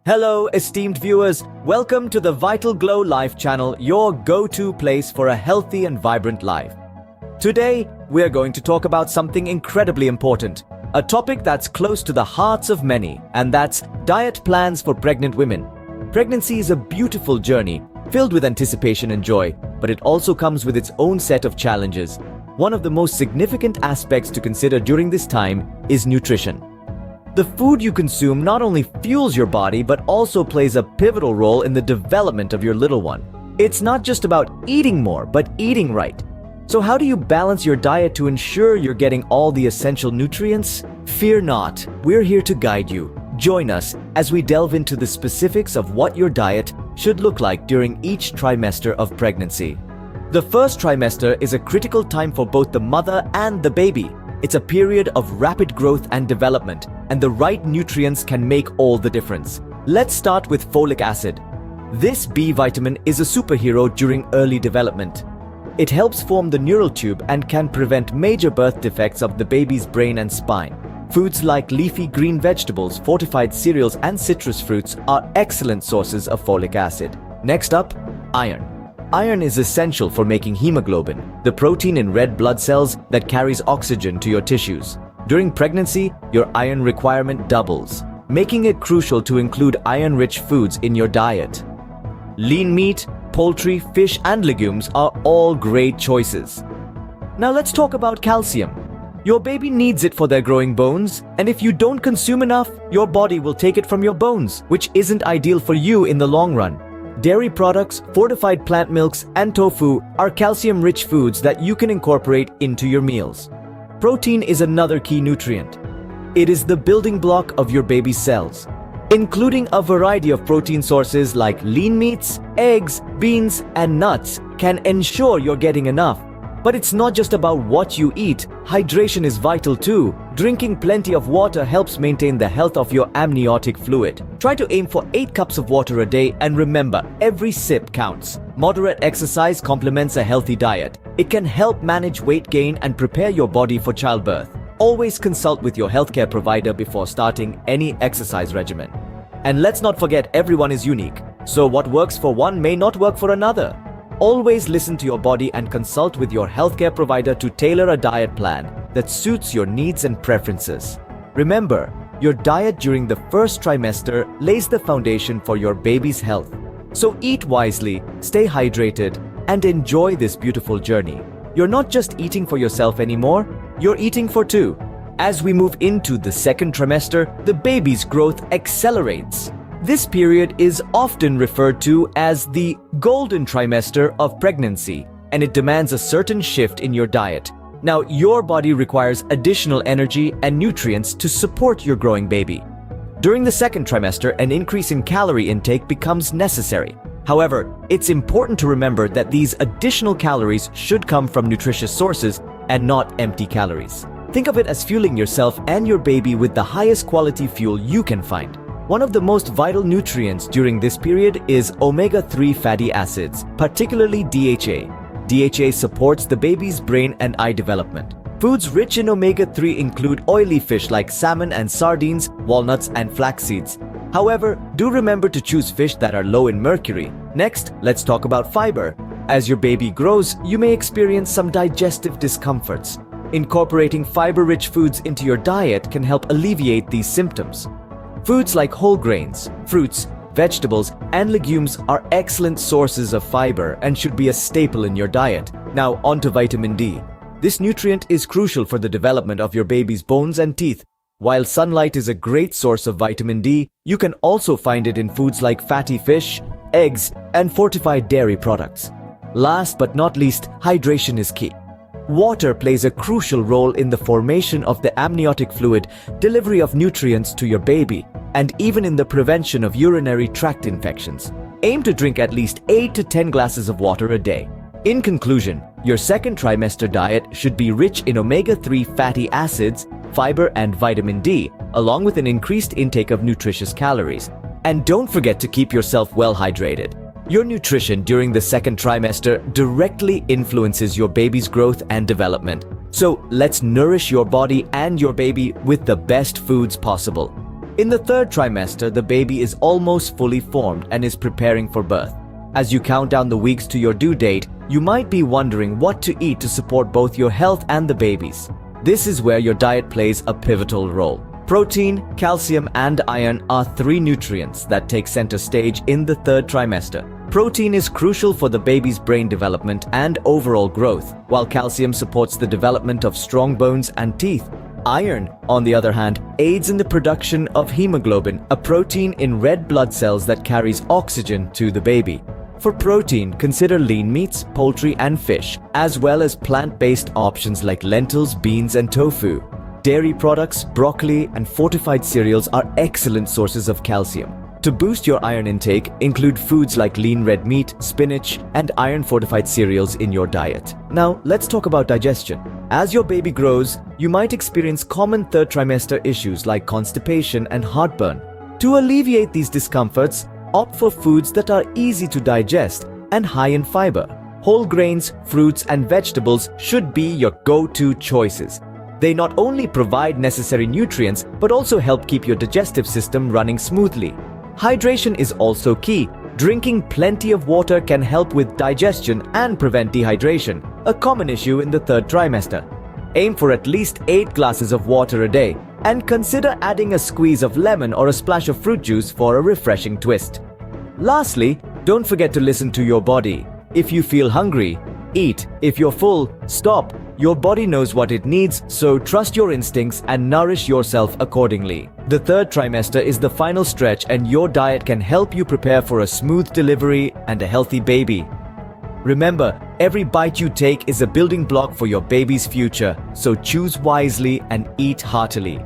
Hello, esteemed viewers. Welcome to the VitalGlow Life channel, your go-to place for a healthy and vibrant life. Today, we're going to talk about something incredibly important, a topic that's close to the hearts of many, and that's diet plans for pregnant women. Pregnancy is a beautiful journey, filled with anticipation and joy, but it also comes with its own set of challenges. One of the most significant aspects to consider during this time is nutrition. The food you consume not only fuels your body, but also plays a pivotal role in the development of your little one. It's not just about eating more, but eating right. So how do you balance your diet to ensure you're getting all the essential nutrients? Fear not, we're here to guide you. Join us as we delve into the specifics of what your diet should look like during each trimester of pregnancy. The first trimester is a critical time for both the mother and the baby. It's a period of rapid growth and development, and the right nutrients can make all the difference. Let's start with folic acid. This B vitamin is a superhero during early development. It helps form the neural tube and can prevent major birth defects of the baby's brain and spine. Foods like leafy green vegetables, fortified cereals, and citrus fruits are excellent sources of folic acid. Next up, iron. Iron is essential for making hemoglobin, the protein in red blood cells that carries oxygen to your tissues. During pregnancy, your iron requirement doubles, making it crucial to include iron-rich foods in your diet. Lean meat, poultry, fish, and legumes are all great choices. Now let's talk about calcium. Your baby needs it for their growing bones, and if you don't consume enough, your body will take it from your bones, which isn't ideal for you in the long run. Dairy products, fortified plant milks, and tofu are calcium-rich foods that you can incorporate into your meals. Protein is another key nutrient. It is the building block of your baby's cells. Including a variety of protein sources like lean meats, eggs, beans, and nuts can ensure you're getting enough. But it's not just about what you eat. Hydration is vital too. Drinking plenty of water helps maintain the health of your amniotic fluid. Try to aim for 8 cups of water a day, and remember, every sip counts. Moderate exercise complements a healthy diet. It can help manage weight gain and prepare your body for childbirth. Always consult with your healthcare provider before starting any exercise regimen. And let's not forget, everyone is unique. So what works for one may not work for another. Always listen to your body and consult with your healthcare provider to tailor a diet plan that suits your needs and preferences. Remember, your diet during the first trimester lays the foundation for your baby's health. So eat wisely, stay hydrated, and enjoy this beautiful journey. You're not just eating for yourself anymore, you're eating for two. As we move into the second trimester, the baby's growth accelerates. This period is often referred to as the golden trimester of pregnancy, and it demands a certain shift in your diet. Now, your body requires additional energy and nutrients to support your growing baby. During the second trimester, an increase in calorie intake becomes necessary. However, it's important to remember that these additional calories should come from nutritious sources and not empty calories. Think of it as fueling yourself and your baby with the highest quality fuel you can find. One of the most vital nutrients during this period is omega-3 fatty acids, particularly DHA. DHA supports the baby's brain and eye development. Foods rich in omega-3 include oily fish like salmon and sardines, walnuts, and flax seeds. However, do remember to choose fish that are low in mercury. Next, let's talk about fiber. As your baby grows, you may experience some digestive discomforts. Incorporating fiber-rich foods into your diet can help alleviate these symptoms. Foods like whole grains, fruits, vegetables, and legumes are excellent sources of fiber and should be a staple in your diet. Now, on to vitamin D. This nutrient is crucial for the development of your baby's bones and teeth. While sunlight is a great source of vitamin D, you can also find it in foods like fatty fish, eggs, and fortified dairy products. Last but not least, hydration is key. Water plays a crucial role in the formation of the amniotic fluid, delivery of nutrients to your baby, and even in the prevention of urinary tract infections. Aim to drink at least 8 to 10 glasses of water a day. In conclusion, your second trimester diet should be rich in omega-3 fatty acids, fiber, and vitamin D, along with an increased intake of nutritious calories. And don't forget to keep yourself well hydrated. Your nutrition during the second trimester directly influences your baby's growth and development. So let's nourish your body and your baby with the best foods possible. In the third trimester, the baby is almost fully formed and is preparing for birth. As you count down the weeks to your due date, you might be wondering what to eat to support both your health and the baby's. This is where your diet plays a pivotal role. Protein, calcium, and iron are three nutrients that take center stage in the third trimester. Protein is crucial for the baby's brain development and overall growth, while calcium supports the development of strong bones and teeth. Iron, on the other hand, aids in the production of hemoglobin, a protein in red blood cells that carries oxygen to the baby. For protein, consider lean meats, poultry, and fish, as well as plant-based options like lentils, beans, and tofu. Dairy products, broccoli, and fortified cereals are excellent sources of calcium. To boost your iron intake, include foods like lean red meat, spinach, and iron-fortified cereals in your diet. Now, let's talk about digestion. As your baby grows, you might experience common third trimester issues like constipation and heartburn. To alleviate these discomforts, opt for foods that are easy to digest and high in fiber. Whole grains, fruits, and vegetables should be your go-to choices. They not only provide necessary nutrients, but also help keep your digestive system running smoothly. Hydration is also key. Drinking plenty of water can help with digestion and prevent dehydration, a common issue in the third trimester. Aim for at least 8 glasses of water a day, and consider adding a squeeze of lemon or a splash of fruit juice for a refreshing twist. Lastly, don't forget to listen to your body. If you feel hungry, eat. If you're full, stop. Your body knows what it needs, so trust your instincts and nourish yourself accordingly. The third trimester is the final stretch, and your diet can help you prepare for a smooth delivery and a healthy baby. Remember, every bite you take is a building block for your baby's future, so choose wisely and eat heartily.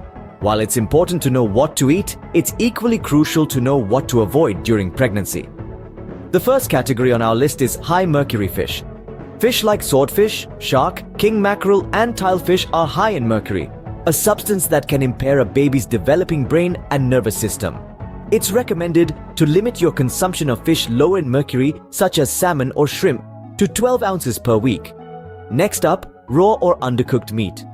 While it's important to know what to eat, it's equally crucial to know what to avoid during pregnancy. The first category on our list is high mercury fish. Fish like swordfish, shark, king mackerel, and tilefish are high in mercury, a substance that can impair a baby's developing brain and nervous system. It's recommended to limit your consumption of fish low in mercury, such as salmon or shrimp, to 12 ounces per week. Next up, raw or undercooked meat.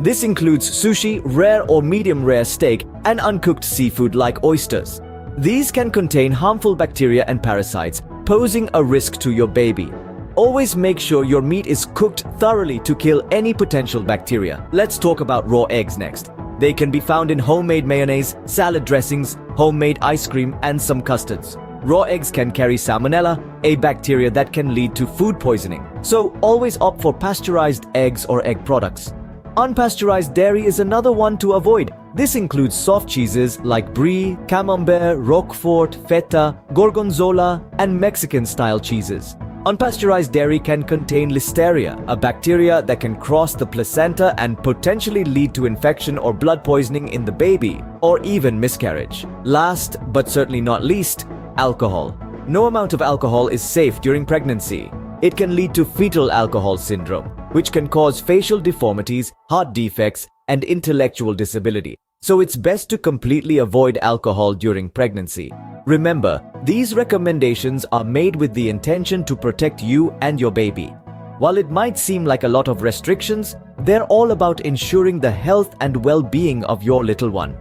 This includes sushi, rare or medium rare steak, and uncooked seafood like oysters. These can contain harmful bacteria and parasites, posing a risk to your baby. Always make sure your meat is cooked thoroughly to kill any potential bacteria. Let's talk about raw eggs next. They can be found in homemade mayonnaise, salad dressings, homemade ice cream, and some custards. Raw eggs can carry salmonella, a bacteria that can lead to food poisoning. So always opt for pasteurized eggs or egg products. Unpasteurized dairy is another one to avoid. This includes soft cheeses like brie, camembert, roquefort, feta, gorgonzola, and Mexican-style cheeses. Unpasteurized dairy can contain listeria, a bacteria that can cross the placenta and potentially lead to infection or blood poisoning in the baby, or even miscarriage. Last, but certainly not least, alcohol. No amount of alcohol is safe during pregnancy. It can lead to fetal alcohol syndrome, which can cause facial deformities, heart defects, and intellectual disability. So it's best to completely avoid alcohol during pregnancy. Remember, these recommendations are made with the intention to protect you and your baby. While it might seem like a lot of restrictions, they're all about ensuring the health and well-being of your little one.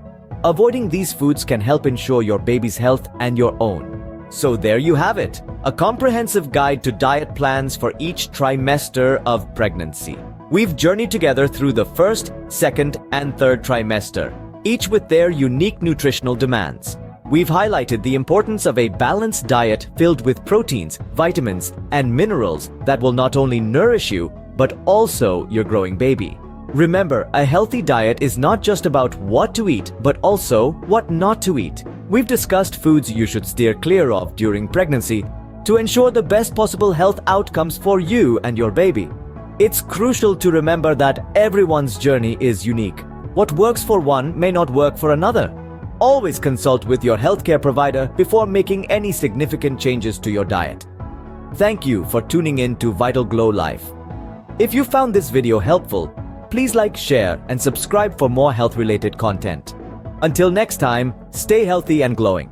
Avoiding these foods can help ensure your baby's health and your own. So there you have it, a comprehensive guide to diet plans for each trimester of pregnancy. We've journeyed together through the first, second, and third trimester, each with their unique nutritional demands. We've highlighted the importance of a balanced diet filled with proteins, vitamins, and minerals that will not only nourish you, but also your growing baby. Remember, a healthy diet is not just about what to eat, but also what not to eat. We've discussed foods you should steer clear of during pregnancy to ensure the best possible health outcomes for you and your baby. It's crucial to remember that everyone's journey is unique. What works for one may not work for another. Always consult with your healthcare provider before making any significant changes to your diet. Thank you for tuning in to VitalGlow Life. If you found this video helpful, please like, share, and subscribe for more health-related content. Until next time, stay healthy and glowing.